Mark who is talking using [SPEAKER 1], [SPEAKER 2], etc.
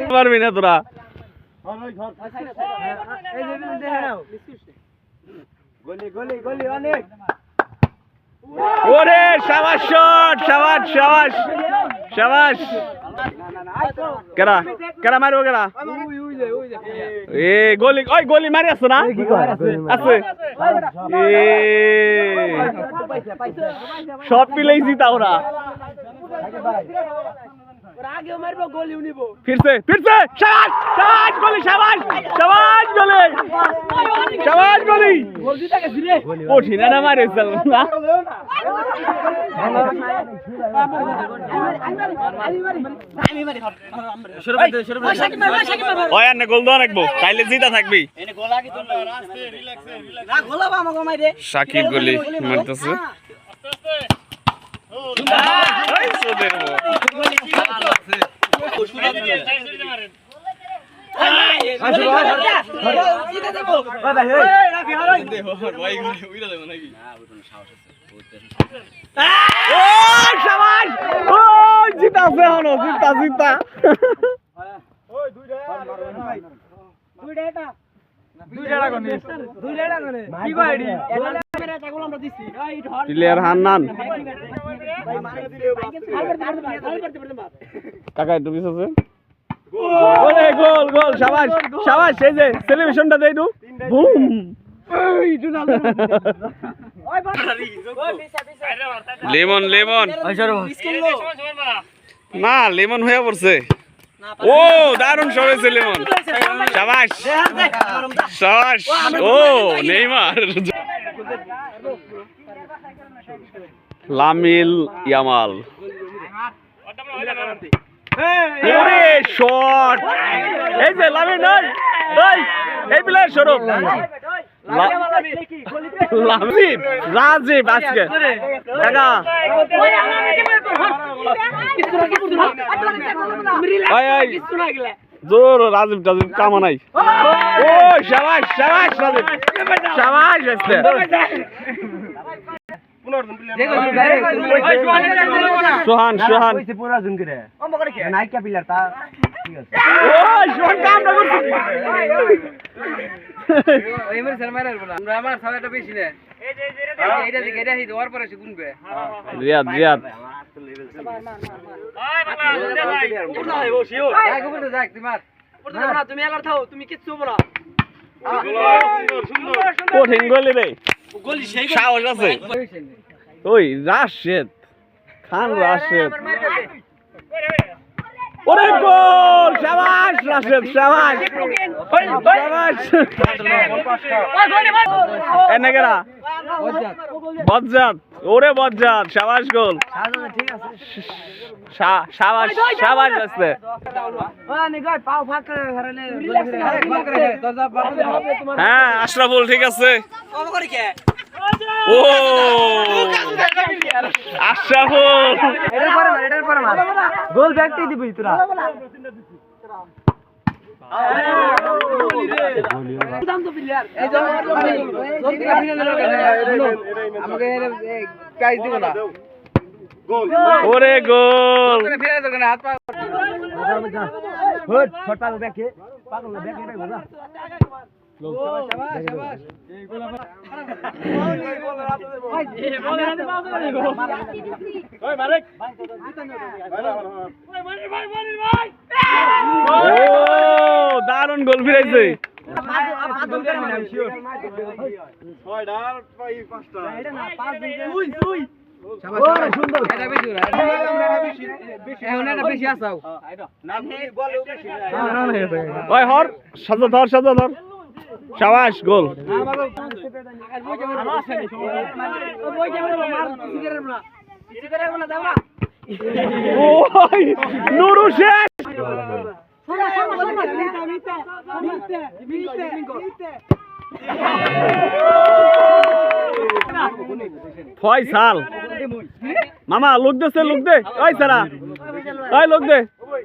[SPEAKER 1] পারবি না তোরা ওরে শাবাশ শট শাবাশ শাবাশ শাবাশ কেরা কেরা মারবো কেরা এ গোলি ওই গোলি মারি আসছো না আছে সব পিলাইছি তা ওরা ফিরছে ফিরছে শাবাশ শাবাশ গোলি শাবাশ শাবাশ গোলি শাবাশ গোলি কঠিন না মারে চল না ওই আর না গোল দাও রাখবো তাইলে জিতা থাকবি শাকিব গোলি মারতেছে কাকা একটু পিছ আছে গোল গোল শাবাশ শাবাশ এই যে সেলিব্রেশনটা দেই একটু বুম লেমন লেমন না লেমন হয়ে পড়ছে ও দারুণ শট হয়েছে লেমন শাবাশ শাবাশ ও নেইমার লামিল ইয়ামাল ওরে শট এই যে লামিল নয় এই প্লেয়ার স্বরূপ লামিল রাজীব আজকে কাকা জোর রাজীব টাজীব কামা নাই ও শাবাশ শাবাশ রাজীব শাবাশ আসছে সোহান সোহান নাইকা প্লেয়ার তা ঠিক আছে ও সোহান কামটা করছে এমন শর্মার বলা আমরা আমার সাদাটা বেশি না এইটা দিকে এটা হি দেওয়ার পরে সে গুনবে রিয়াদ রিয়াদ ওই বাবা উঠা ভাই বসিও আই গোবর যাক তুমি মার উঠতে না তুমি এলার থাও তুমি কিচ্ছু বলা কঠিন গোলি রে গোলি সেই সাহস আছে ওই রাশেদ খান রাশেদ ওরে গোল শাবাশ রাশেদ শাবাশ শাবাশ এনে গেরা বজ্জাত ওরে বজ্জাত শাবাশ গোল ঠিক আছে শাবাশ শাবাশ আসছে হ্যাঁ আশরাফুল ঠিক আছে ও আশরাফুল এটার পরে মার গোল ব্যাকটাই দিবি তোরা আমাকে প্রাইজ দিব না ওরে গোল হাত পা ছোট পাগল ব্যাকে পাগল ব্যাকে ভাই দারুণ গোল ফিরাইছে শাবাশ গোল নুরু শেষ ফয়সাল মামা লোক দে লোক দে ওই সারা ওই লোক দে ওই